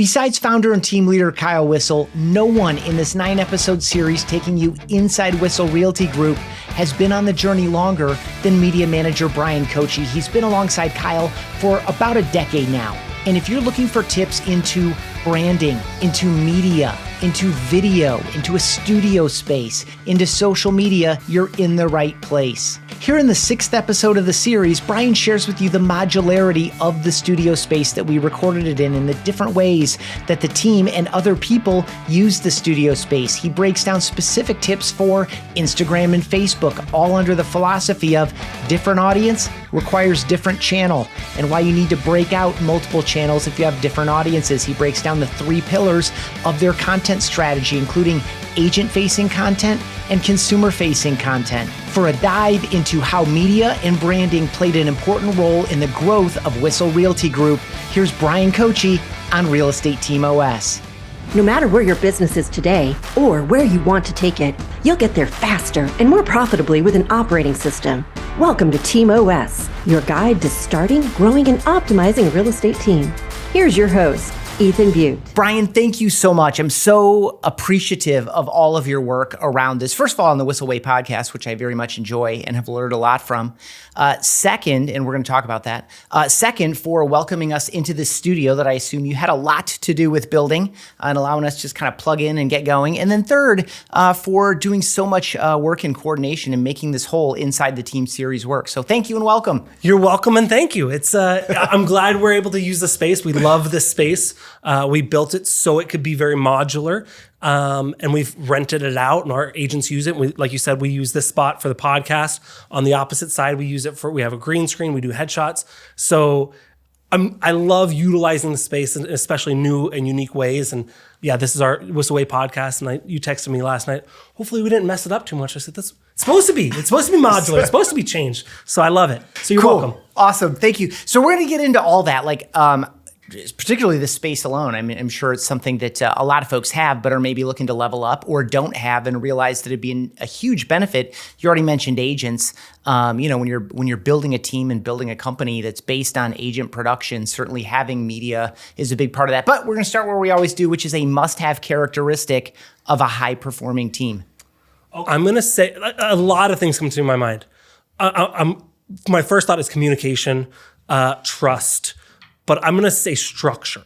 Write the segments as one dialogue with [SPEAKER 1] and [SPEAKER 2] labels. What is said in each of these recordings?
[SPEAKER 1] Besides founder and team leader Kyle Whissel, no one in this 9-episode series taking you inside Whissel Realty Group has been on the journey longer than Media Manager Bryan Koci. He's been alongside Kyle for about a decade now. And if you're looking for tips into branding, into media, into video, into a studio space, into social media, you're in the right place. Here in the 6th episode of the series, Bryan shares with you the modularity of the studio space that we recorded it in and the different ways that the team and other people use the studio space. He breaks down specific tips for Instagram and Facebook, all under the philosophy of different audience requires different channel, and why you need to break out multiple channels if you have different audiences. He breaks down the 3 pillars of their content strategy, including agent-facing content and consumer-facing content, for a dive into how media and branding played an important role in the growth of Whissel Realty Group. Here's Bryan Koci on Real Estate Team OS.
[SPEAKER 2] No matter where your business is today or where you want to take it, you'll get there faster and more profitably with an operating system. Welcome to Team OS, your guide to starting, growing, and optimizing a real estate team. Here's your host, Ethan Butte.
[SPEAKER 1] Bryan, thank you so much. I'm so appreciative of all of your work around this. First of all, on the Whissel Way podcast, which I very much enjoy and have learned a lot from. Second, and we're going to talk about that. Second, for welcoming us into this studio that I assume you had a lot to do with building and allowing us to just kind of plug in and get going. And then third, for doing so much work in coordination and making this whole Inside the Team series work. So thank you and welcome.
[SPEAKER 3] You're welcome and thank you. It's I'm glad we're able to use the space. We love this space. We built it so it could be very modular, and we've rented it out, and our agents use it. We, like you said, we use this spot for the podcast. On the opposite side, we use it we have a green screen, we do headshots. So I love utilizing the space, in especially new and unique ways. And yeah, this is our Whissel Way podcast, and you texted me last night. Hopefully we didn't mess it up too much. I said, it's supposed to be modular. It's supposed to be changed. So I love it. So you're welcome.
[SPEAKER 1] Awesome. Thank you. So we're going to get into all that, particularly the space alone. I mean, I'm sure it's something that a lot of folks have, but are maybe looking to level up or don't have and realize that it'd be a huge benefit. You already mentioned agents. When you're building a team and building a company that's based on agent production, certainly having media is a big part of that. But we're going to start where we always do, which is a must-have characteristic of a high-performing team.
[SPEAKER 3] I'm going to say a lot of things come to my mind. My first thought is communication, trust. But I'm going to say structure.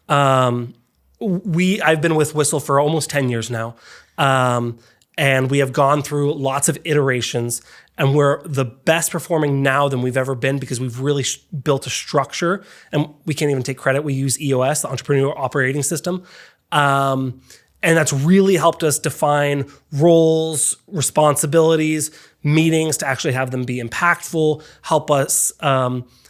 [SPEAKER 3] I've been with Whissel for almost 10 years now. And we have gone through lots of iterations, and we're the best performing now than we've ever been because we've really built a structure, and we can't even take credit. We use EOS, the Entrepreneur Operating System. And that's really helped us define roles, responsibilities, meetings to actually have them be impactful, help us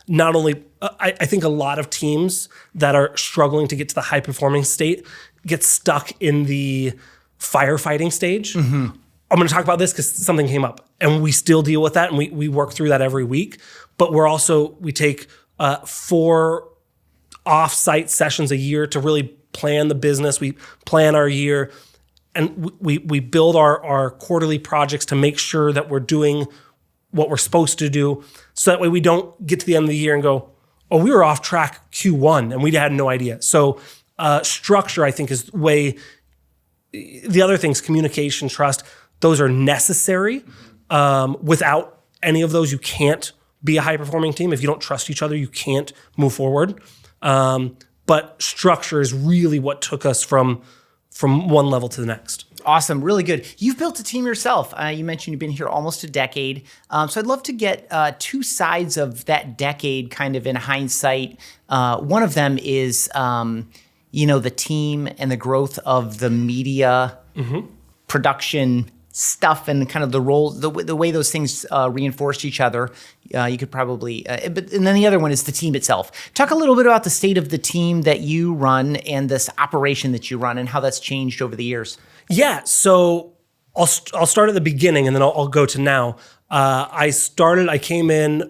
[SPEAKER 3] not only, I think a lot of teams that are struggling to get to the high performing state get stuck in the firefighting stage. Mm-hmm. I'm going to talk about this because something came up, and we still deal with that, and we work through that every week. But we take 4 off-site sessions a year to really plan the business. We plan our year, and we build our quarterly projects to make sure that we're doing what we're supposed to do, so that way we don't get to the end of the year and go, oh, we were off track Q1 and we had no idea. So structure, I think, is the other things, communication, trust, those are necessary. Without any of those, you can't be a high-performing team. If you don't trust each other, you can't move forward. But structure is really what took us from one level to the next.
[SPEAKER 1] Awesome. Really good. You've built a team yourself. You mentioned you've been here almost a decade. So I'd love to get 2 sides of that decade kind of in hindsight. One of them is, the team and the growth of the media production stuff and kind of the role, the way those things reinforced each other. You could probably, and then the other one is the team itself. Talk a little bit about the state of the team that you run and this operation that you run and how that's changed over the years.
[SPEAKER 3] Yeah, so I'll start at the beginning and then I'll go to now. I came in,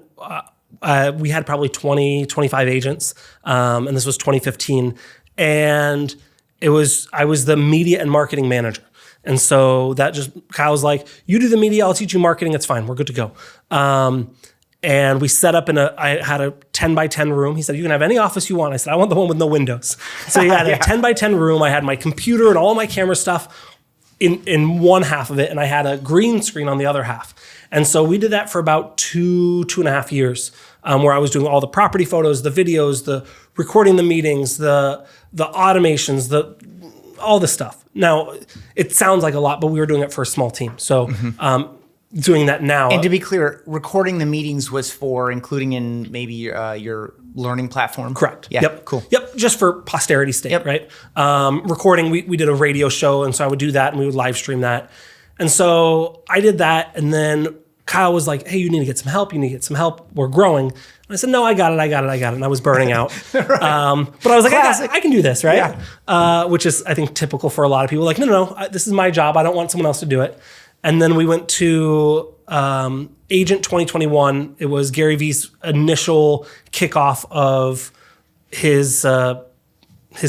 [SPEAKER 3] we had probably 20, 25 agents, and this was 2015. And I was the media and marketing manager. And so Kyle was like, you do the media, I'll teach you marketing, it's fine, we're good to go. And we set up I had a 10 by 10 room. He said, you can have any office you want. I said, I want the one with no windows. So he had a 10 by 10 room. I had my computer and all my camera stuff in one half of it. And I had a green screen on the other half. And so we did that for about 2.5 years, where I was doing all the property photos, the videos, the recording the meetings, the automations, all the stuff. Now, it sounds like a lot, but we were doing it for a small team. So doing that now.
[SPEAKER 1] And to be clear, recording the meetings was for including in maybe your learning platform?
[SPEAKER 3] Correct.
[SPEAKER 1] Yeah,
[SPEAKER 3] yep.
[SPEAKER 1] Cool.
[SPEAKER 3] Yep, just for posterity's sake, right? Recording, we did a radio show, and so I would do that, and we would live stream that. And so I did that, and then Kyle was like, hey, you need to get some help. We're growing. And I said, no, I got it. And I was burning out. Right. But I was like, I can do this, right? Yeah. Which is, I think, typical for a lot of people. Like, no, this is my job. I don't want someone else to do it. And then we went to Agent 2021. It was Gary Vee's initial kickoff of his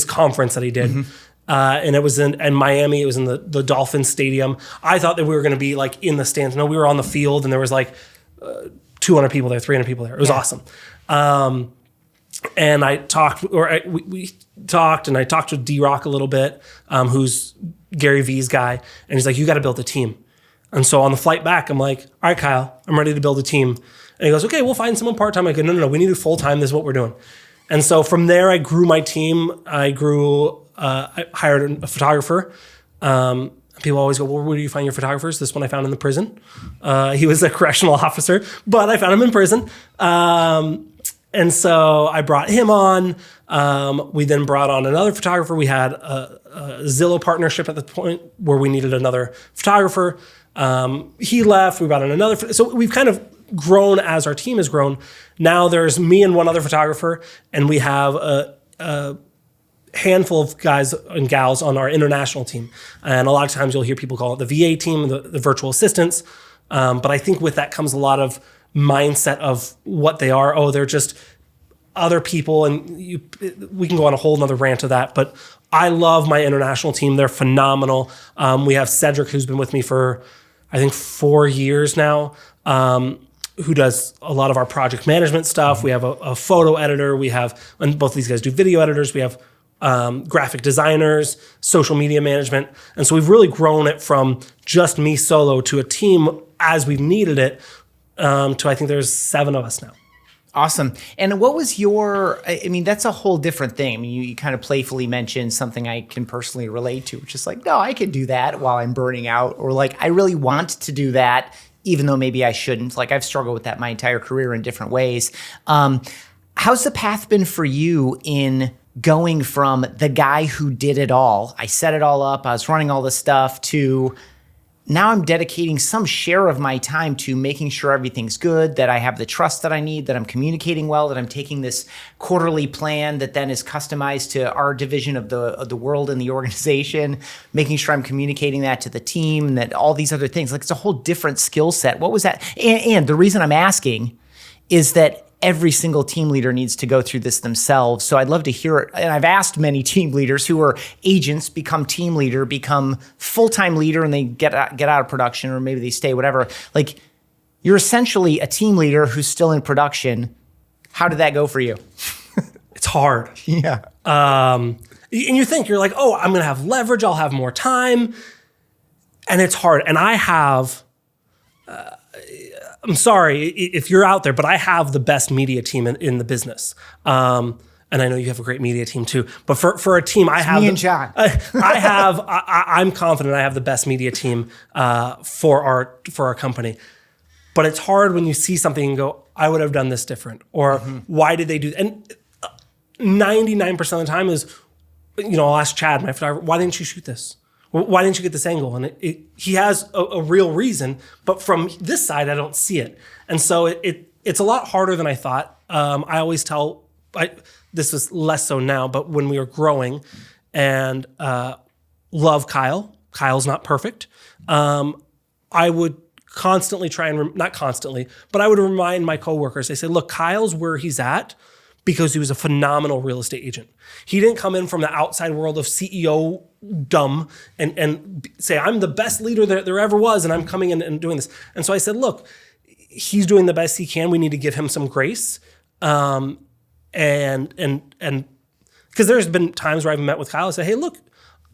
[SPEAKER 3] conference that he did. And it was in Miami. It was in the Dolphins Stadium. I thought that we were going to be like in the stands. No, we were on the field, and there was like 200 people there, 300 people there. It was awesome. And I talked, we talked, and I talked to D-Rock a little bit, who's Gary Vee's guy. And he's like, you got to build a team. And so on the flight back, I'm like, all right, Kyle, I'm ready to build a team. And he goes, okay, we'll find someone part-time. I go, no, we need it full-time. This is what we're doing. And so from there, I grew my team. I hired a photographer. People always go, well, where do you find your photographers? This one I found in the prison. He was a correctional officer, but I found him in prison. And so I brought him on. We then brought on another photographer. We had a Zillow partnership at the point where we needed another photographer. He left. We brought in another. So we've kind of grown as our team has grown. Now there's me and one other photographer, and we have a handful of guys and gals on our international team. And a lot of times you'll hear people call it the VA team, the virtual assistants. But I think with that comes a lot of mindset of what they are. Oh, they're just other people. And we can go on a whole nother rant of that. But I love my international team. They're phenomenal. We have Cedric, who's been with me for, I think, 4 years now, who does a lot of our project management stuff. We have a photo editor. And both of these guys do video editors. We have graphic designers, social media management. And so we've really grown it from just me solo to a team as we've needed it, to I think there's 7 of us now.
[SPEAKER 1] Awesome. And what was that's a whole different thing. I mean, you kind of playfully mentioned something I can personally relate to, which is like, no, I could do that while I'm burning out, or like, I really want to do that, even though maybe I shouldn't. Like, I've struggled with that my entire career in different ways. How's the path been for you in going from the guy who did it all, I set it all up, I was running all this stuff, to now I'm dedicating some share of my time to making sure everything's good, that I have the trust that I need, that I'm communicating well, that I'm taking this quarterly plan that then is customized to our division of the world and the organization, making sure I'm communicating that to the team, and that all these other things. Like, it's a whole different skill set. What was that? And the reason I'm asking is that every single team leader needs to go through this themselves. So I'd love to hear it. And I've asked many team leaders who are agents, become team leader, become full-time leader, and they get out of production, or maybe they stay, whatever. Like, you're essentially a team leader who's still in production. How did that go for you?
[SPEAKER 3] It's hard.
[SPEAKER 1] Yeah.
[SPEAKER 3] And you're like, oh, I'm going to have leverage. I'll have more time. And it's hard. And I have... I'm sorry if you're out there, but I have the best media team in the business. And I know you have a great media team too. But for a team,
[SPEAKER 1] me and John.
[SPEAKER 3] I'm confident I have the best media team for our company. But it's hard when you see something and go, I would have done this different, or why did they do that? And 99% of the time is, I'll ask Chad, my photographer, why didn't you shoot this? Why didn't you get this angle? And he has a real reason, but from this side, I don't see it. And so it's a lot harder than I thought. I always tell, this was less so now, but when we were growing, and love Kyle. Kyle's not perfect. I would constantly try and, not constantly, but I would remind my coworkers, I say, look, Kyle's where he's at because he was a phenomenal real estate agent. He didn't come in from the outside world of CEO dumb and say, I'm the best leader that there ever was, and I'm coming in and doing this. And so I said, look, he's doing the best he can. We need to give him some grace. And because there's been times where I've met with Kyle and said, hey, look,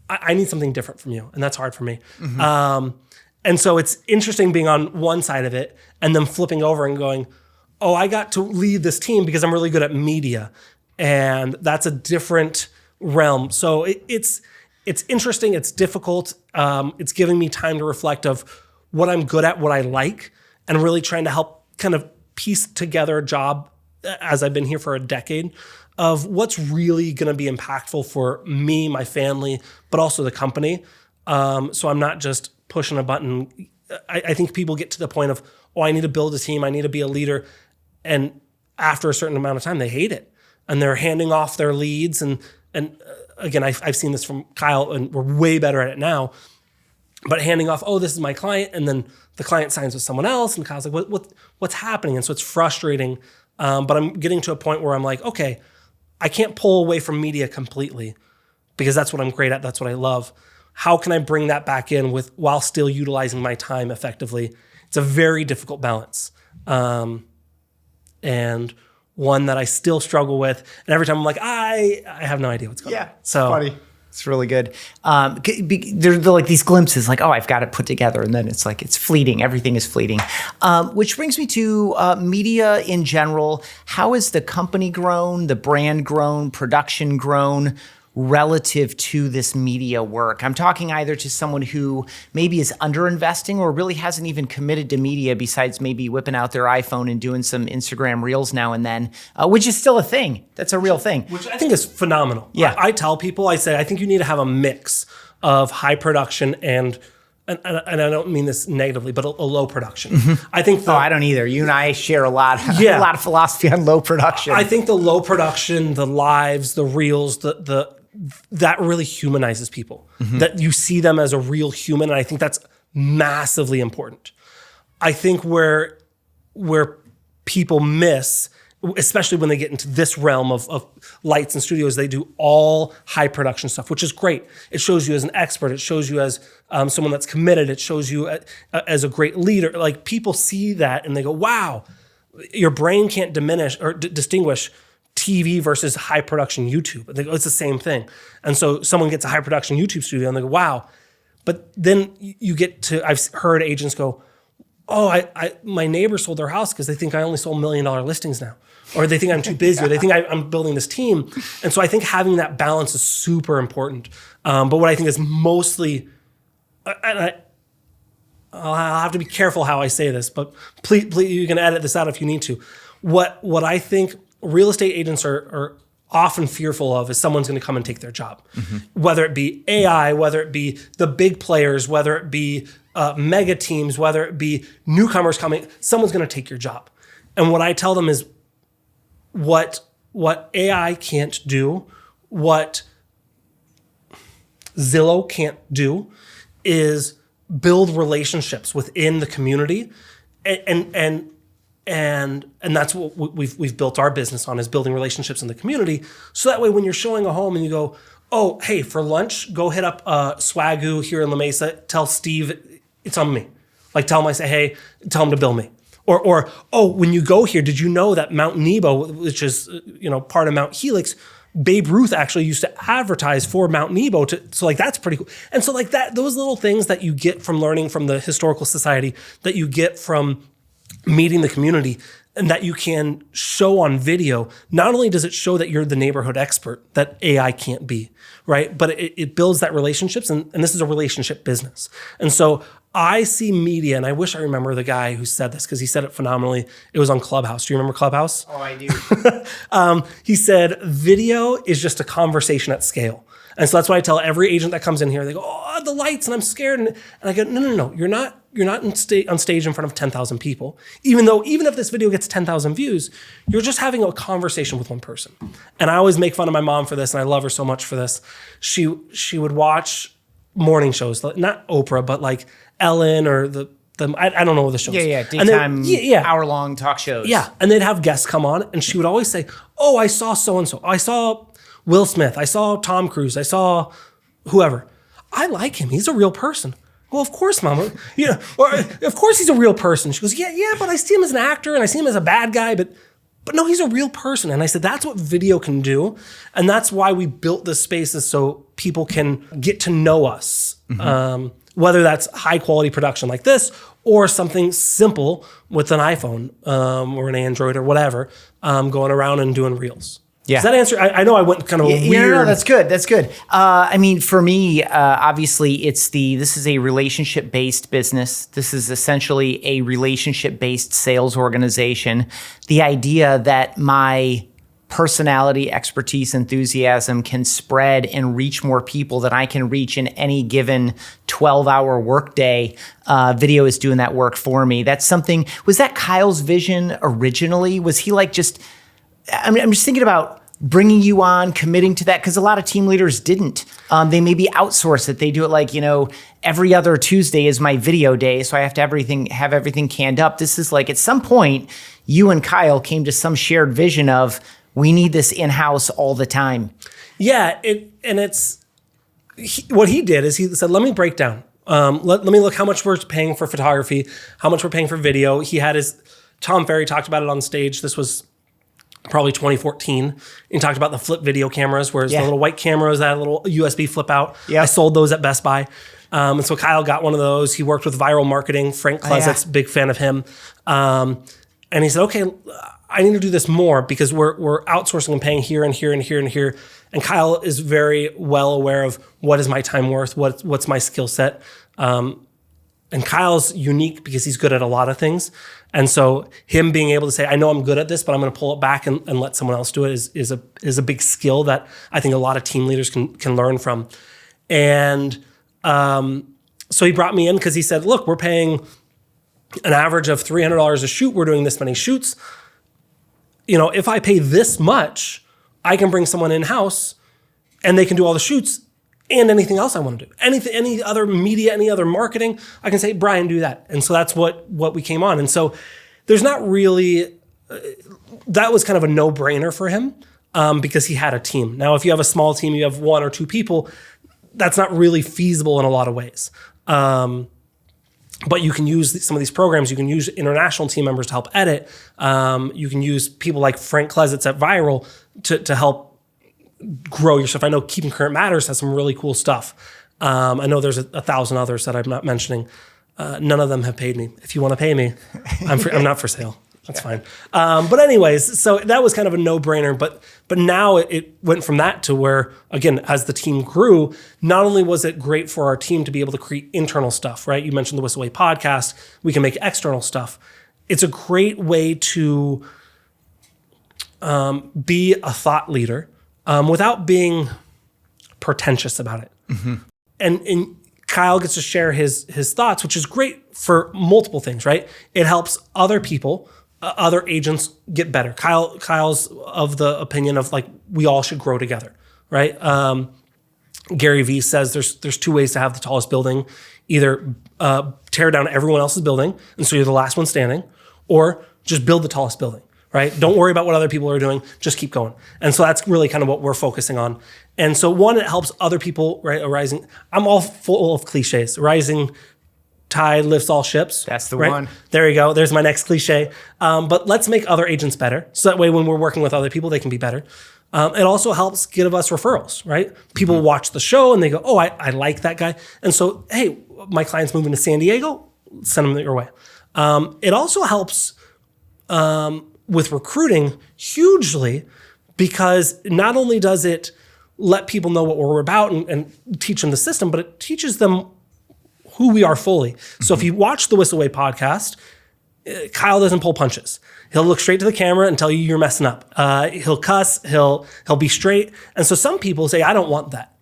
[SPEAKER 3] I need something different from you. And that's hard for me. And so it's interesting being on one side of it and then flipping over and going, oh, I got to lead this team because I'm really good at media. And that's a different realm. So it's interesting. It's difficult. It's giving me time to reflect of what I'm good at, what I like, and really trying to help kind of piece together a job as I've been here for a decade of what's really going to be impactful for me, my family, but also the company. So I'm not just pushing a button. I think people get to the point of, oh, I need to build a team. I need to be a leader. And after a certain amount of time, they hate it. And they're handing off their leads. And again, I've seen this from Kyle, and we're way better at it now. But handing off, oh, this is my client. And then the client signs with someone else. And Kyle's like, what's happening? And so it's frustrating. But I'm getting to a point where I'm like, okay, I can't pull away from media completely because that's what I'm great at. That's what I love. How can I bring that back in while still utilizing my time effectively? It's a very difficult balance. And one that I still struggle with. And every time I'm like, I have no idea what's going on.
[SPEAKER 1] So funny. It's really good. They're like these glimpses, like, oh, I've got it put together. And then it's like, it's fleeting. Everything is fleeting. Which brings me to media in general. How has the company grown, the brand grown, production grown relative to this media work? I'm talking either to someone who maybe is underinvesting or really hasn't even committed to media besides maybe whipping out their iPhone and doing some Instagram reels now and then, which is still a thing. That's a real thing.
[SPEAKER 3] Which I think is phenomenal.
[SPEAKER 1] Yeah.
[SPEAKER 3] I tell people, I say, I think you need to have a mix of high production and I don't mean this negatively, but a low production. I think
[SPEAKER 1] I don't either. You and I share a lot of philosophy on low production.
[SPEAKER 3] I think the low production, the lives, the reels, that really humanizes people. That you see them as a real human, and I think that's massively important. I think where people miss, especially when they get into this realm of lights and studios, they do all high production stuff, which is great. It shows you as an expert. It shows you as someone that's committed. It shows you as a great leader. Like, people see that and they go, wow, your brain can't diminish or distinguish TV versus high production YouTube. They go, it's the same thing. And so someone gets a high production YouTube studio and they go, wow. But then you get to, I've heard agents go, oh, my neighbor sold their house because they think I only sold $1 million listings now. Or they think I'm too busy, or they think I'm building this team. And so I think having that balance is super important. But what I think is mostly, and I'll have to be careful how I say this, but please, you can edit this out if you need to. What I think real estate agents are often fearful of is someone's going to come and take their job. Whether it be AI, whether it be the big players, whether it be mega teams, whether it be newcomers coming, someone's going to take your job. And what I tell them is what AI can't do, what Zillow can't do, is build relationships within the community, and that's what we've built our business on, is building relationships in the community. So that way, when you're showing a home and you go, oh, hey, for lunch, go hit up Swagoo here in La Mesa. Tell Steve it's on me. Like, tell him I say, hey, tell him to bill me. Or oh, when you go here, did you know that Mount Nebo, which is part of Mount Helix, Babe Ruth actually used to advertise for Mount Nebo. So like, that's pretty cool. And so like that, those little things that you get from learning from the Historical Society, that you get from meeting the community, and that you can show on video, not only does it show that you're the neighborhood expert that AI can't be, right? But it builds that relationships, and this is a relationship business. And so I see media, and I wish I remember the guy who said this because he said it phenomenally. It was on Clubhouse. Do you remember Clubhouse?
[SPEAKER 1] Oh, I do.
[SPEAKER 3] He said, video is just a conversation at scale. And so that's why I tell every agent that comes in here, they go, oh, the lights, and I'm scared. And I go, no, you're not on stage in front of 10,000 people. Even if this video gets 10,000 views, you're just having a conversation with one person. And I always make fun of my mom for this, and I love her so much for this. She would watch morning shows, not Oprah, but like Ellen or I don't know what the shows.
[SPEAKER 1] Yeah, daytime, hour-long talk shows.
[SPEAKER 3] Yeah, and they'd have guests come on, and she would always say, oh, I saw so-and-so. I saw Will Smith. I saw Tom Cruise. I saw whoever. I like him. He's a real person. Well, of course, Mama. Or of course he's a real person. She goes, yeah, but I see him as an actor and I see him as a bad guy, but no, he's a real person. And I said, that's what video can do. And that's why we built this spaces so people can get to know us. Whether that's high quality production like this or something simple with an iPhone or an Android or whatever, going around and doing reels.
[SPEAKER 1] Yeah.
[SPEAKER 3] Does that answer? I know I went kind of weird.
[SPEAKER 1] No, that's good. That's good. I mean, for me, obviously, this is a relationship-based business. This is essentially a relationship-based sales organization. The idea that my personality, expertise, enthusiasm can spread and reach more people than I can reach in any given 12-hour workday. Video is doing that work for me. That's something. Was that Kyle's vision originally? Was he like just? I'm just thinking about bringing you on, committing to that, because a lot of team leaders didn't. They maybe outsource it. They do it like, every other Tuesday is my video day, so I have to have everything canned up. This is like, at some point, you and Kyle came to some shared vision of, we need this in-house all the time.
[SPEAKER 3] Yeah, what he did is he said, let me break down. Let me look how much we're paying for photography, how much we're paying for video. He had Tom Ferry talked about it on stage. This was probably 2014. He talked about the flip video cameras, whereas the little white cameras that had a little USB flip out. I sold those at Best Buy. And so Kyle got one of those. He worked with viral marketing. Frank Kleset's big fan of him. And he said, okay, I need to do this more because we're outsourcing and paying here and here and here and here. And Kyle is very well aware of what is my time worth, what's my skill set. And Kyle's unique because he's good at a lot of things. And so him being able to say, I know I'm good at this, but I'm going to pull it back and let someone else do it is a big skill that I think a lot of team leaders can learn from. And so he brought me in because he said, look, we're paying an average of $300 a shoot. We're doing this many shoots. If I pay this much, I can bring someone in-house and they can do all the shoots and anything else I want to do. Any other media, any other marketing, I can say, Brian, do that. And so that's what we came on. And so there's not really, that was kind of a no-brainer for him because he had a team. Now, if you have a small team, you have one or two people, that's not really feasible in a lot of ways. But you can use some of these programs. You can use international team members to help edit. You can use people like Frank Kleset's at Viral to help grow your stuff. I know Keeping Current Matters has some really cool stuff. I know there's 1,000 others that I'm not mentioning. None of them have paid me. If you want to pay me, I'm not for sale. That's fine. But anyways, so that was kind of a no-brainer. But now it went from that to where, again, as the team grew, not only was it great for our team to be able to create internal stuff, right? You mentioned the Whissel Way podcast. We can make external stuff. It's a great way to be a thought leader without being pretentious about it. Mm-hmm. And Kyle gets to share his thoughts, which is great for multiple things, right? It helps other people, other agents get better. Kyle's of the opinion of like, we all should grow together, right? Gary Vee says there's two ways to have the tallest building. Either tear down everyone else's building, and so you're the last one standing, or just build the tallest building. Right? Don't worry about what other people are doing. Just keep going. And so that's really kind of what we're focusing on. And so one, it helps other people, right? I'm all full of cliches. Rising tide lifts all ships.
[SPEAKER 1] That's the
[SPEAKER 3] right?
[SPEAKER 1] one.
[SPEAKER 3] There you go. There's my next cliche. But let's make other agents better. So that way when we're working with other people, they can be better. It also helps give us referrals, right? People watch the show and they go, oh, I like that guy. And so, hey, my client's moving to San Diego. Send them your way. It also helps with recruiting hugely because not only does it let people know what we're about and teach them the system, but it teaches them who we are fully. Mm-hmm. So if you watch the Whissel Way podcast, Kyle doesn't pull punches. He'll look straight to the camera and tell you you're messing up. He'll cuss, he'll be straight. And so some people say, I don't want that.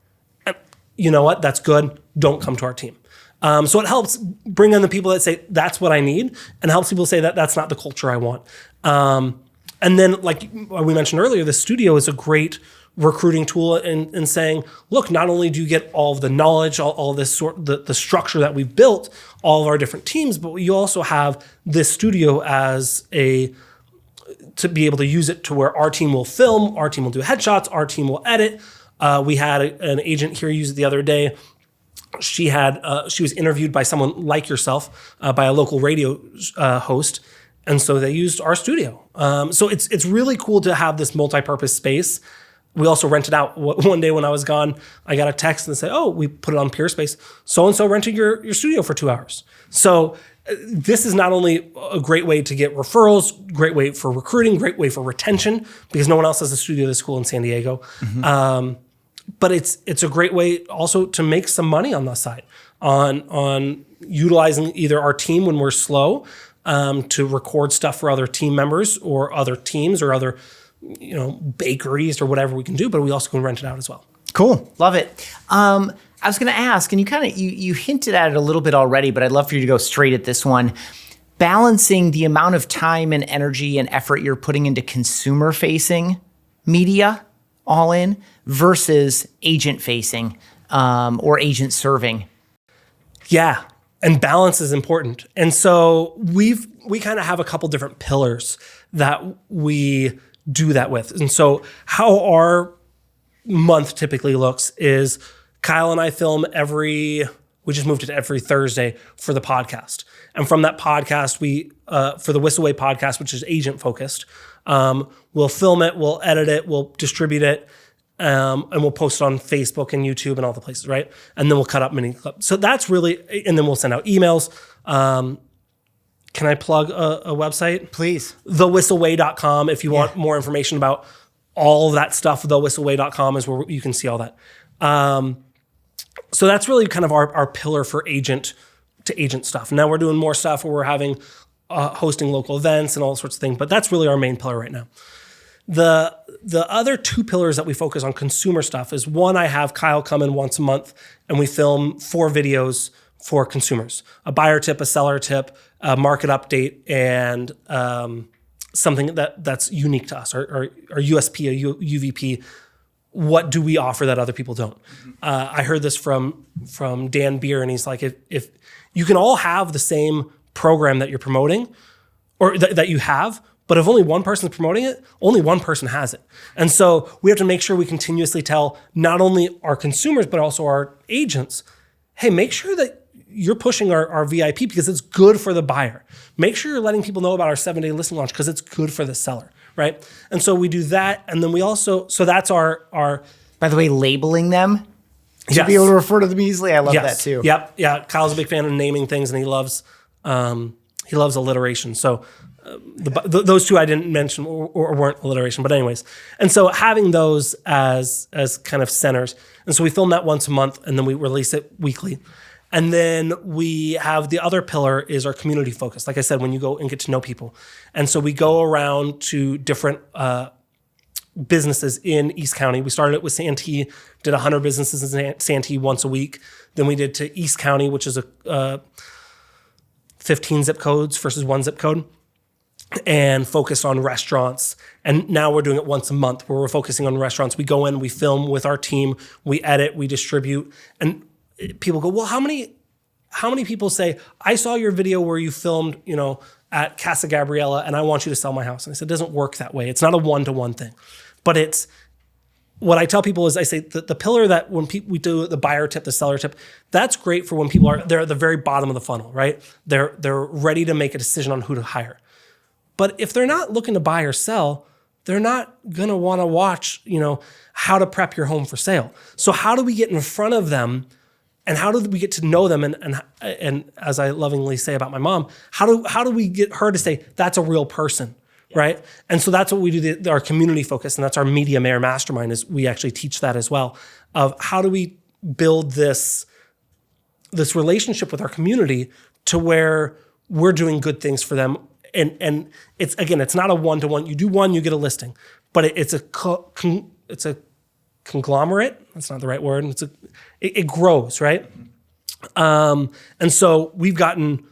[SPEAKER 3] And you know what? That's good. Don't come to our team. So it helps bring in the people that say, that's what I need, and helps people say that that's not the culture I want. And then, like we mentioned earlier, the studio is a great recruiting tool in saying, look, not only do you get all of the knowledge, all this the structure that we've built, all of our different teams, but you also have this studio to be able to use it to where our team will film, our team will do headshots, our team will edit. We had an agent here use it the other day. she was interviewed by someone like yourself, by a local radio host. And so they used our studio. So it's really cool to have this multi-purpose space. We also rented out. One day when I was gone, I got a text and say, "Oh, we put it on Peerspace. So-and-so rented your studio for 2 hours." So this is not only a great way to get referrals, great way for recruiting, great way for retention, because no one else has a studio this cool in San Diego. But it's a great way also to make some money on the side on utilizing either our team when we're slow to record stuff for other team members or other teams or other bakeries or whatever we can do, but we also can rent it out as well.
[SPEAKER 1] Cool. Love it. I was going to ask, and you hinted at it a little bit already, but I'd love for you to go straight at this one. Balancing the amount of time and energy and effort you're putting into consumer-facing media, all in, versus agent-facing or agent-serving.
[SPEAKER 3] Yeah, and balance is important. And so we kind of have a couple different pillars that we do that with. And so how our month typically looks is Kyle and I film we just moved it every Thursday for the podcast. And from that podcast, we, for the Whissel Way podcast, which is agent focused, we'll film it, we'll edit it, we'll distribute it, and we'll post it on Facebook and YouTube and all the places, right? And then we'll cut up mini clips. So that's really, and then we'll send out emails. Can I plug a website?
[SPEAKER 1] Please.
[SPEAKER 3] TheWhisselWay.com. If you want more information about all of that stuff, TheWhisselWay.com is where you can see all that. So that's really kind of our pillar for agent to agent stuff. Now we're doing more stuff where we're having hosting local events and all sorts of things, but that's really our main pillar right now. The other two pillars that we focus on consumer stuff is one, I have Kyle come in once a month and we film 4 videos for consumers: a buyer tip, a seller tip, a market update, and something that's unique to us, our USP, a UVP. What do we offer that other people don't? I heard this from Dan Beer, and he's like, if you can all have the same program that you're promoting or that you have, but if only one person's promoting it, only one person has it. And so we have to make sure we continuously tell not only our consumers, but also our agents, hey, make sure that you're pushing our VIP because it's good for the buyer. Make sure you're letting people know about our 7-day listing launch because it's good for the seller, right? And so we do that. And then we also, so that's our
[SPEAKER 1] By the way, labeling them to be able to refer to them easily. I love that too.
[SPEAKER 3] Yep. Yeah. Kyle's a big fan of naming things, and he loves alliteration. So those two I didn't mention or weren't alliteration, but anyways. And so having those as kind of centers. And so we film that once a month, and then we release it weekly. And then we have the other pillar is our community focus. Like I said, when you go and get to know people. And so we go around to different businesses in East County. We started it with Santee, did 100 businesses in Santee once a week. Then we did to East County, which is a 15 zip codes versus 1 zip code, and focused on restaurants. And now we're doing it once a month where we're focusing on restaurants. We go in, we film with our team, we edit, we distribute. And people go, well, how many people say, I saw your video where you filmed, at Casa Gabriela, and I want you to sell my house? And I said, it doesn't work that way. It's not a one-to-one thing. But it's, what I tell people is, I say the pillar that when we do the buyer tip, the seller tip, that's great for when people they're at the very bottom of the funnel, right? They're ready to make a decision on who to hire. But if they're not looking to buy or sell, they're not gonna wanna watch, how to prep your home for sale. So how do we get in front of them? And how do we get to know them? And as I lovingly say about my mom, how do we get her to say, that's a real person, right? And so that's what we do, our community focus, and that's our Media Manager Mastermind, is we actually teach that as well, of how do we build this relationship with our community to where we're doing good things for them. And it's not a one-to-one. You do one, you get a listing, but it's a conglomerate. That's not the right word. It grows, right? And so we've gotten,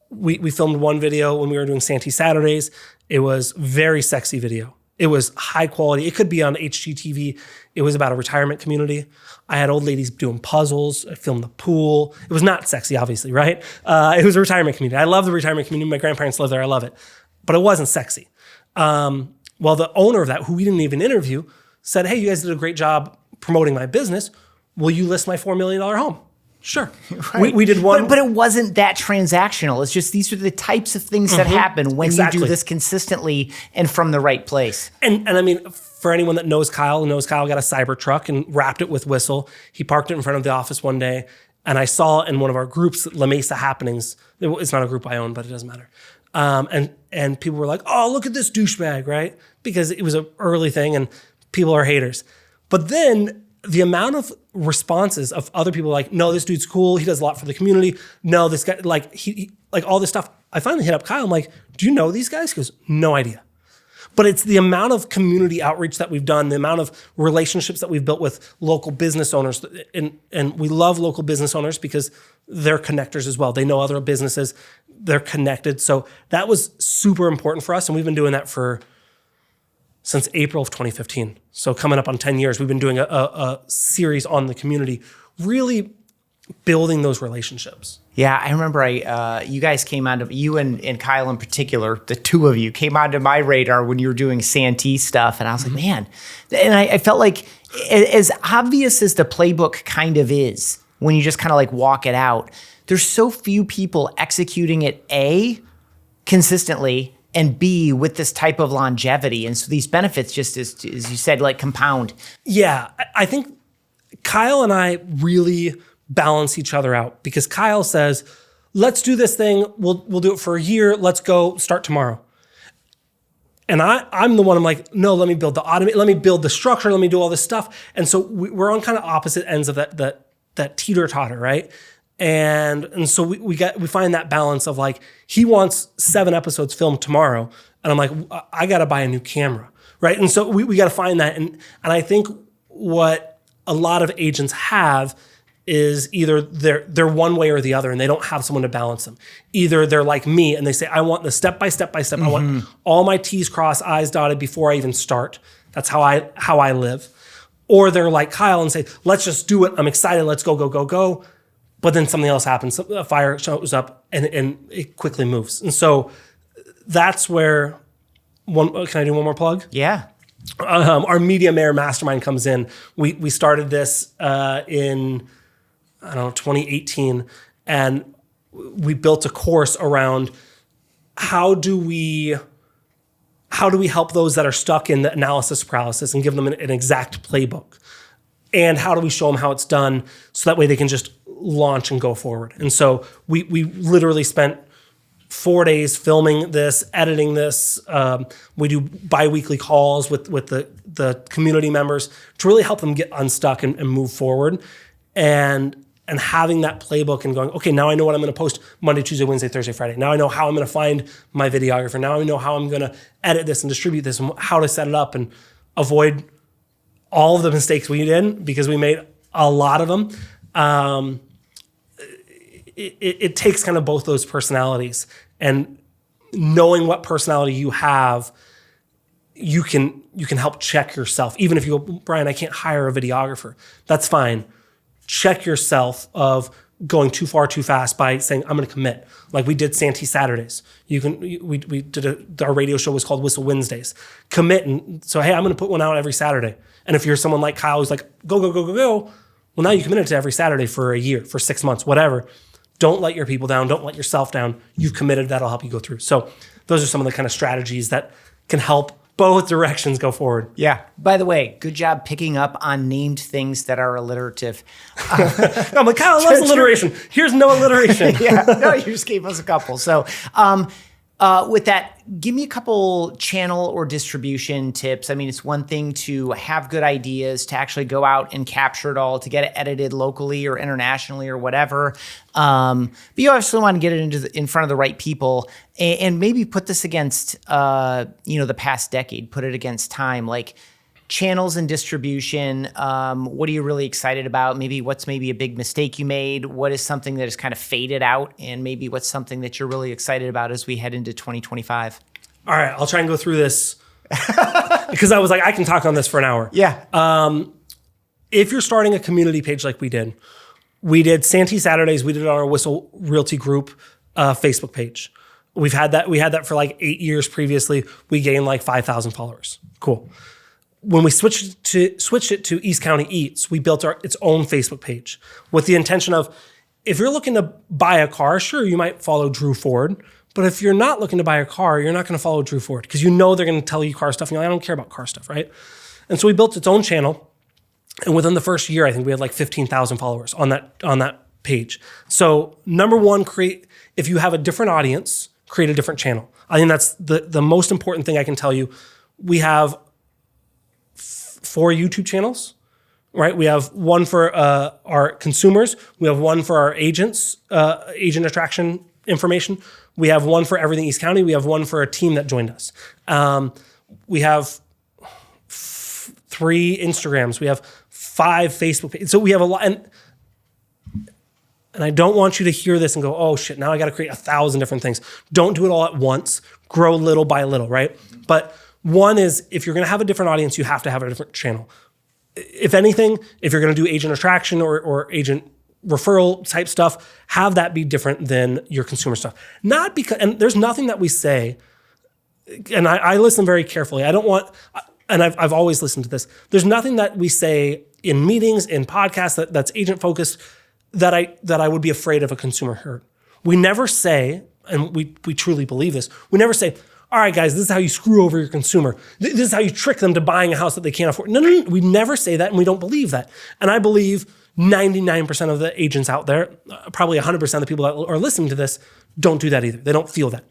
[SPEAKER 3] we filmed one video when we were doing Santee Saturdays. It was very sexy video. It was high quality. It could be on HGTV. It was about a retirement community. I had old ladies doing puzzles. I filmed the pool. It was not sexy, obviously, right? It was a retirement community. I love the retirement community. My grandparents live there. I love it. But it wasn't sexy. Well, the owner of that, who we didn't even interview, said, hey, you guys did a great job promoting my business. will you list my $4 million home? Sure. Right. We did one.
[SPEAKER 1] But it wasn't that transactional. It's just these are the types of things that happen when you do this consistently and from the right place.
[SPEAKER 3] And I mean, for anyone that knows Kyle got a cyber truck and wrapped it with Whissel. He parked it in front of the office one day, and I saw in one of our groups, La Mesa Happenings. It's not a group I own, but it doesn't matter. And people were like, "Oh, look at this douchebag," right? Because it was an early thing, and people are haters. But then the amount of responses of other people like, no, this dude's cool. He does a lot for the community. No, this guy, like he like all this stuff. I finally hit up Kyle. I'm like, do you know these guys? He goes, no idea. But it's the amount of community outreach that we've done, the amount of relationships that we've built with local business owners. And we love local business owners because they're connectors as well. They know other businesses. They're connected. So that was super important for us. And we've been doing that since April of 2015. So coming up on 10 years, we've been doing a series on the community, really building those relationships.
[SPEAKER 1] Yeah, I remember you guys came onto, you and Kyle in particular, the two of you came onto my radar when you were doing Santee stuff. And I was like, man, and I felt like as obvious as the playbook kind of is, when you just kind of like walk it out, there's so few people executing it, A, consistently, and B, with this type of longevity. And so these benefits just, as you said, like compound.
[SPEAKER 3] Yeah, I think Kyle and I really balance each other out because Kyle says, let's do this thing. We'll do it for a year. Let's go start tomorrow. And I'm the one, I'm like, no, let me build let me build the structure. Let me do all this stuff. And so we're on kind of opposite ends of that teeter-totter, right? And so we find that balance of like, he wants 7 episodes filmed tomorrow. And I'm like, I got to buy a new camera, right? And so we got to find that. And I think what a lot of agents have is either they're one way or the other, and they don't have someone to balance them. Either they're like me and they say, I want the step by step by step. I want all my T's crossed, I's dotted before I even start. That's how I live. Or they're like Kyle and say, let's just do it. I'm excited. Let's go, go, go, go. But then something else happens. A fire shows up and it quickly moves. And so that's where can I do one more plug?
[SPEAKER 1] Yeah.
[SPEAKER 3] Our Media Manager Mastermind comes in. We started this in 2018, and we built a course around how do we help those that are stuck in the analysis paralysis and give them an exact playbook, and how do we show them how it's done so that way they can just launch and go forward. And so we literally spent 4 days filming this, editing this. We do bi-weekly calls with the community members to really help them get unstuck and move forward. And having that playbook and going, okay, now I know what I'm going to post Monday, Tuesday, Wednesday, Thursday, Friday. Now I know how I'm going to find my videographer. Now I know how I'm going to edit this and distribute this and how to set it up and avoid all of the mistakes we did, because we made a lot of them. It takes kind of both those personalities, and knowing what personality you have, you can help check yourself. Even if you go, Brian, I can't hire a videographer. That's fine. Check yourself of going too far too fast by saying, I'm going to commit. Like we did Santee Saturdays. We did our radio show was called Whissel Wednesdays. Commit and so, hey, I'm going to put one out every Saturday. And if you're someone like Kyle who's like, go, go, go, go, go, well, now you committed to every Saturday for a year, for 6 months, whatever. Don't let your people down. Don't let yourself down. You've committed. That'll help you go through. So those are some of the kind of strategies that can help both directions go forward.
[SPEAKER 1] Yeah. By the way, good job picking up on named things that are alliterative.
[SPEAKER 3] I'm like, Kyle loves alliteration. Here's no alliteration.
[SPEAKER 1] Yeah. No, you just gave us a couple. So with that, give me a couple channel or distribution tips. I mean, it's one thing to have good ideas, to actually go out and capture it all, to get it edited locally or internationally or whatever. But you obviously want to get it in front of the right people, and maybe put this against, the past decade, put it against time, like channels and distribution. What are you really excited about? What's maybe a big mistake you made? What is something that has kind of faded out? And maybe what's something that you're really excited about as we head into 2025?
[SPEAKER 3] All right, I'll try and go through this because I was like, I can talk on this for an hour.
[SPEAKER 1] Yeah.
[SPEAKER 3] If you're starting a community page like we did Santee Saturdays. We did it on our Whissel Realty group Facebook page. We had that for like 8 years previously. We gained like 5,000 followers. Cool. when we switched it to East County Eats, we built its own Facebook page with the intention of, if you're looking to buy a car, sure, you might follow Drew Ford. But if you're not looking to buy a car, you're not going to follow Drew Ford because you know they're going to tell you car stuff. And you're like, I don't care about car stuff, right? And so we built its own channel. And within the first year, I think we had like 15,000 followers on that page. So number one, if you have a different audience, create a different channel. I think that's the most important thing I can tell you. We have 4 YouTube channels, right? We have one for our consumers. We have one for our agents, agent attraction information. We have one for everything East County. We have one for a team that joined us. We have 3 Instagrams. We have 5 Facebook pages. So we have a lot. And I don't want you to hear this and go, oh shit, now I got to create 1,000 different things. Don't do it all at once. Grow little by little, right? But one is, if you're going to have a different audience, you have to have a different channel. If anything, if you're going to do agent attraction or agent referral type stuff, have that be different than your consumer stuff. Not because, and there's nothing that we say, and I listen very carefully. I don't want, and I've always listened to this. There's nothing that we say in meetings, in podcasts that's agent focused that I would be afraid of a consumer heard. We never say, and we truly believe this, we never say, all right, guys, this is how you screw over your consumer. This is how you trick them to buying a house that they can't afford. No. We never say that, and we don't believe that. And I believe 99% of the agents out there, probably 100% of the people that are listening to this, don't do that either. They don't feel that.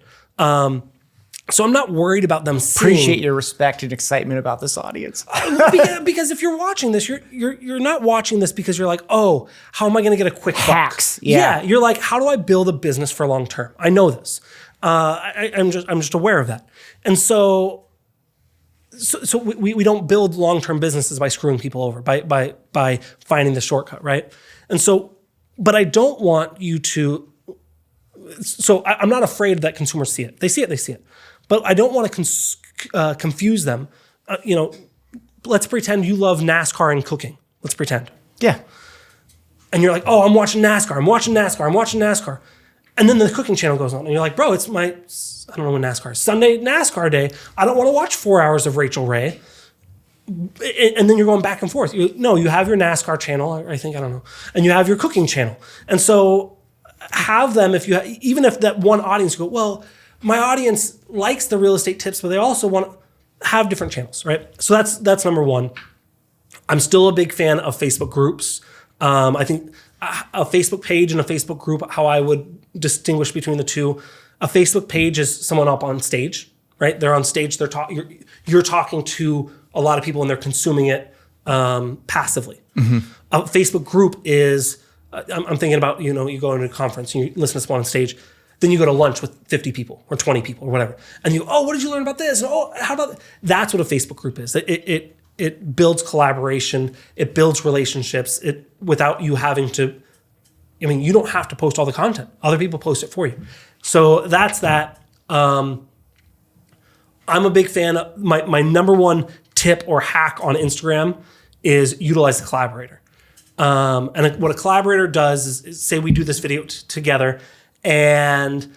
[SPEAKER 3] So I'm not worried about them seeing.
[SPEAKER 1] Appreciate your respect and excitement about this audience.
[SPEAKER 3] Because if you're watching this, you're not watching this because you're like, oh, how am I going to get a quick
[SPEAKER 1] hacks?
[SPEAKER 3] Buck? Yeah, you're like, how do I build a business for long term? I know this. I'm just aware of that, and so we don't build long term businesses by screwing people over by finding the shortcut, right? And so, but I don't want you to. So I'm not afraid that consumers see it. They see it. But I don't want to confuse them. Let's pretend you love NASCAR and cooking. Let's pretend.
[SPEAKER 1] Yeah.
[SPEAKER 3] And you're like, oh, I'm watching NASCAR. And then the cooking channel goes on. And you're like, bro, it's I don't know when NASCAR is. Sunday, NASCAR day. I don't want to watch 4 hours of Rachel Ray. And then you're going back and forth. You have your NASCAR channel, I don't know. And you have your cooking channel. And so have them, even if that one audience go, well, my audience likes the real estate tips, but they also want to have different channels, right? So that's number one. I'm still a big fan of Facebook groups. I think a Facebook page and a Facebook group, how I would distinguish between the two. A Facebook page is someone up on stage, right? They're on stage. You're talking to a lot of people and they're consuming it passively. Mm-hmm. A Facebook group is, I'm thinking about, you go into a conference and you listen to someone on stage. Then you go to lunch with 50 people or 20 people or whatever. And what did you learn about this? And, how about that? That's what a Facebook group is. It builds collaboration. It builds relationships. Without you having to, you don't have to post all the content. Other people post it for you. So that's that. I'm a big fan of, my number one tip or hack on Instagram is utilize the collaborator. And what a collaborator does is say we do this video together, and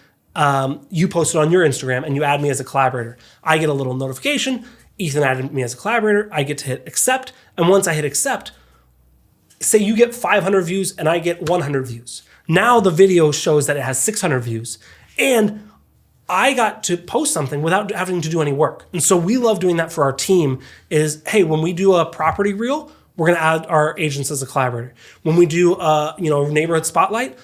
[SPEAKER 3] you post it on your Instagram and you add me as a collaborator. I get a little notification. Ethan added me as a collaborator. I get to hit accept. And once I hit accept, say you get 500 views and I get 100 views. Now the video shows that it has 600 views. And I got to post something without having to do any work. And so we love doing that for our team is, hey, when we do a property reel, we're going to add our agents as a collaborator. When we do a neighborhood spotlight,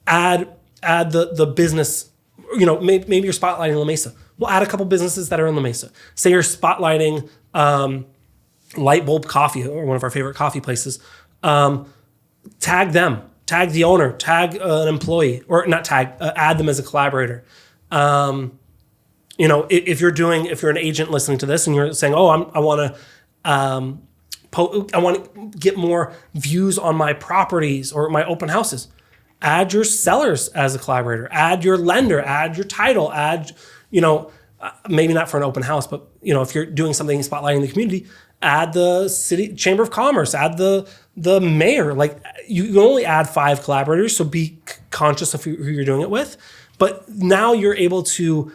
[SPEAKER 3] add the business, maybe you're spotlighting La Mesa. We'll add a couple businesses that are in La Mesa. Say you're spotlighting Light Bulb Coffee, or one of our favorite coffee places. Tag them, tag the owner, tag an employee, or not tag, add them as a collaborator. If you're an agent listening to this and you're saying, oh, I want to get more views on my properties or my open houses. Add your sellers as a collaborator. Add your lender. Add your title. Add, maybe not for an open house, but if you're doing something spotlighting the community, add the city chamber of commerce. Add the mayor. Like you can only add 5 collaborators, so be conscious of who you're doing it with. But now you're able to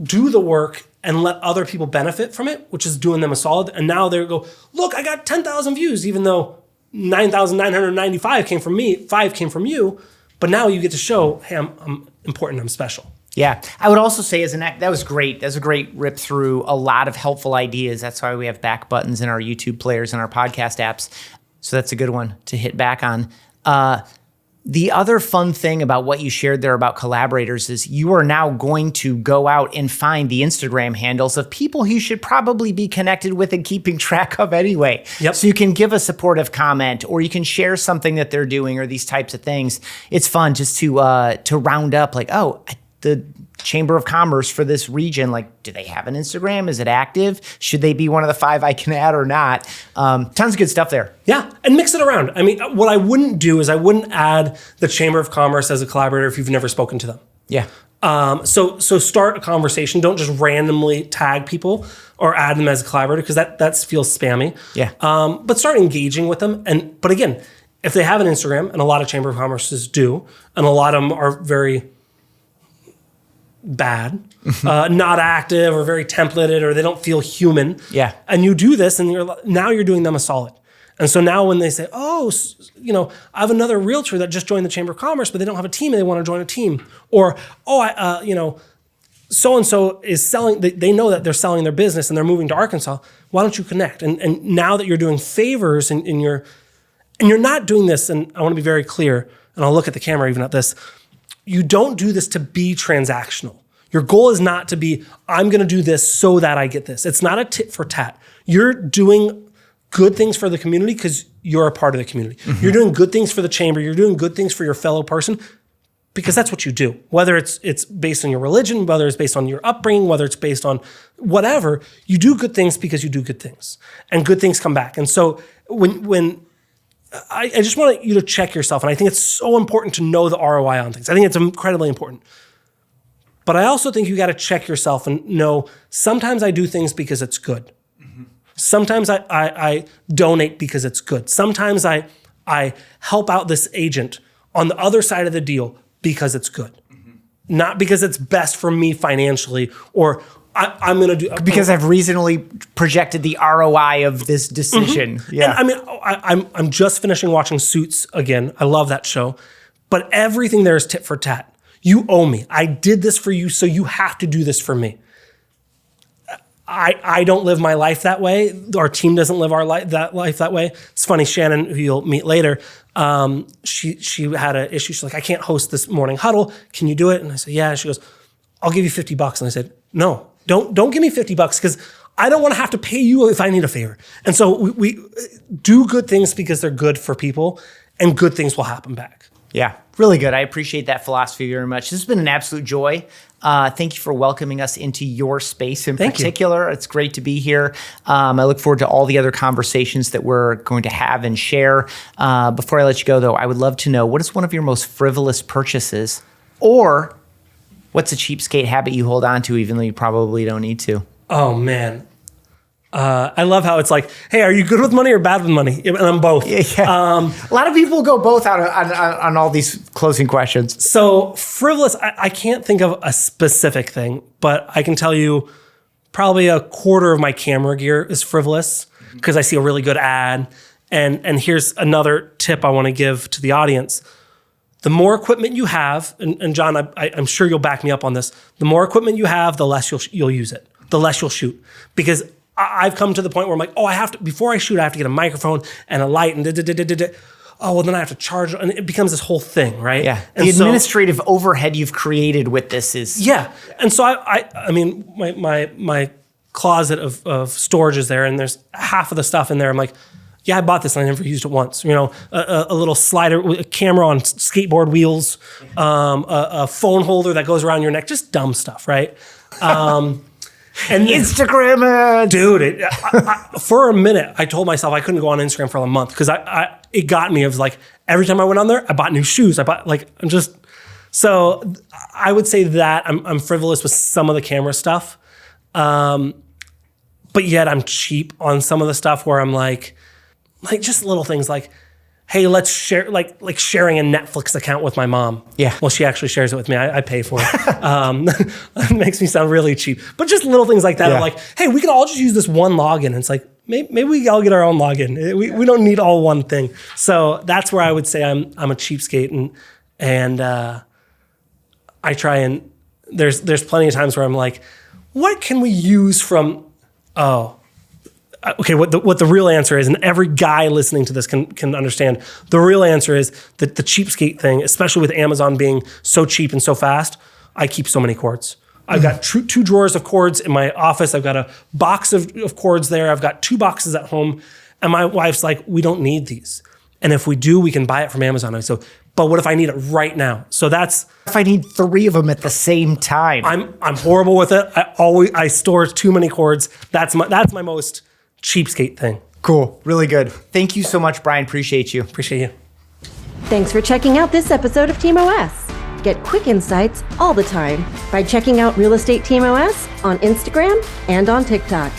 [SPEAKER 3] do the work and let other people benefit from it, which is doing them a solid. And now they go, look, I got 10,000 views, even though 9,995 came from me, 5 came from you. But now you get to show, hey, I'm important, I'm special.
[SPEAKER 1] Yeah. I would also say that was great. That was a great rip through a lot of helpful ideas. That's why we have back buttons in our YouTube players and our podcast apps. So that's a good one to hit back on. The other fun thing about what you shared there about collaborators is you are now going to go out and find the Instagram handles of people you should probably be connected with and keeping track of anyway.
[SPEAKER 3] Yep.
[SPEAKER 1] So you can give a supportive comment, or you can share something that they're doing, or these types of things. It's fun just to round up like, oh, the Chamber of Commerce for this region, like, do they have an Instagram? Is it active? Should they be one of the 5 I can add or not? Tons of good stuff there.
[SPEAKER 3] Yeah, and mix it around. I mean, what I wouldn't do is I wouldn't add the Chamber of Commerce as a collaborator if you've never spoken to them.
[SPEAKER 1] Yeah.
[SPEAKER 3] So start a conversation. Don't just randomly tag people or add them as a collaborator, because that feels spammy.
[SPEAKER 1] Yeah.
[SPEAKER 3] But start engaging with them. But again, if they have an Instagram, and a lot of Chamber of Commerces do, and a lot of them are very bad, not active, or very templated, or they don't feel human.
[SPEAKER 1] Yeah.
[SPEAKER 3] And you do this, and you're doing them a solid. And so now when they say, oh, I have another realtor that just joined the Chamber of Commerce, but they don't have a team and they want to join a team. Or, so-and-so is selling, they know that they're selling their business and they're moving to Arkansas. Why don't you connect? And now that you're doing favors and you're not doing this, and I want to be very clear, and I'll look at the camera even at this, you don't do this to be transactional. Your goal is not to be, I'm going to do this so that I get this. It's not a tit for tat. You're doing good things for the community because you're a part of the community. Mm-hmm. You're doing good things for the chamber. You're doing good things for your fellow person because that's what you do. Whether it's based on your religion, whether it's based on your upbringing, whether it's based on whatever, you do good things because you do good things. And good things come back. And so when I just want you to check yourself, and I think it's so important to know the ROI on things. I think it's incredibly important. But I also think you got to check yourself and know, sometimes I do things because it's good. Mm-hmm. Sometimes I donate because it's good. Sometimes I help out this agent on the other side of the deal because it's good. Mm-hmm. Not because it's best for me financially, or I'm going to do...
[SPEAKER 1] Because I've reasonably projected the ROI of this decision.
[SPEAKER 3] Mm-hmm.
[SPEAKER 1] Yeah.
[SPEAKER 3] And I mean, I'm just finishing watching Suits again. I love that show. But everything there is tit for tat. You owe me. I did this for you, so you have to do this for me. I don't live my life that way. Our team doesn't live our life that way. It's funny, Shannon, who you'll meet later, she had an issue. She's like, I can't host this morning huddle. Can you do it? And I said, yeah. She goes, I'll give you $50. And I said, no, don't give me $50 because I don't want to have to pay you if I need a favor. And so we do good things because they're good for people, and good things will happen back.
[SPEAKER 1] Yeah, really good. I appreciate that philosophy very much. This has been an absolute joy. Thank you for welcoming us into your space in particular. It's great to be here. I look forward to all the other conversations that we're going to have and share. Before I let you go, though, I would love to know, what is one of your most frivolous purchases? Or what's a cheapskate habit you hold on to even though you probably don't need to?
[SPEAKER 3] Oh, man. I love how it's like, hey, are you good with money or bad with money? And I'm both.
[SPEAKER 1] Yeah. A lot of people go both on all these closing questions.
[SPEAKER 3] So frivolous, I can't think of a specific thing, but I can tell you probably a quarter of my camera gear is frivolous because I see a really good ad. And here's another tip I want to give to the audience. The more equipment you have, and John, I'm sure you'll back me up on this, the more equipment you have, the less you'll use it, the less you'll shoot. Because I've come to the point where I'm like, oh, I have to, before I shoot, I have to get a microphone and a light and oh, well, then I have to charge, and it becomes this whole thing, right?
[SPEAKER 1] Yeah.
[SPEAKER 3] And
[SPEAKER 1] the administrative overhead you've created with this is...
[SPEAKER 3] Yeah. And so I mean, my closet of storage is there, and there's half of the stuff in there. I'm like, yeah, I bought this and I never used it once. You know, a little slider, a camera on skateboard wheels, a phone holder that goes around your neck, just dumb stuff, right? And
[SPEAKER 1] Instagram,
[SPEAKER 3] dude, for a minute, I told myself I couldn't go on Instagram for a month because it got me. It was like every time I went on there, I bought new shoes. So I would say that I'm frivolous with some of the camera stuff, but yet I'm cheap on some of the stuff where I'm like just little things like, hey, let's share, like sharing a Netflix account with my mom.
[SPEAKER 1] Yeah.
[SPEAKER 3] Well, she actually shares it with me. I pay for it. It makes me sound really cheap. But just little things like that are like, hey, we can all just use this one login. And it's like, maybe we all get our own login. We don't need all one thing. So that's where I would say I'm a cheapskate, and I try and there's plenty of times where I'm like, what can we use from okay, what the real answer is, and every guy listening to this can understand, the real answer is that the cheapskate thing, especially with Amazon being so cheap and so fast, I keep so many cords. I've got two drawers of cords in my office. I've got a box of cords there. I've got 2 boxes at home. And my wife's like, we don't need these. And if we do, we can buy it from Amazon. So, but what if I need it right now? So that's...
[SPEAKER 1] If I need 3 of them at the same time.
[SPEAKER 3] I'm horrible with it. I store too many cords. That's my most cheapskate thing.
[SPEAKER 1] Cool. Really good. Thank you so much, Bryan. Appreciate you.
[SPEAKER 3] Appreciate you.
[SPEAKER 2] Thanks for checking out this episode of Team OS. Get quick insights all the time by checking out Real Estate Team OS on Instagram and on TikTok.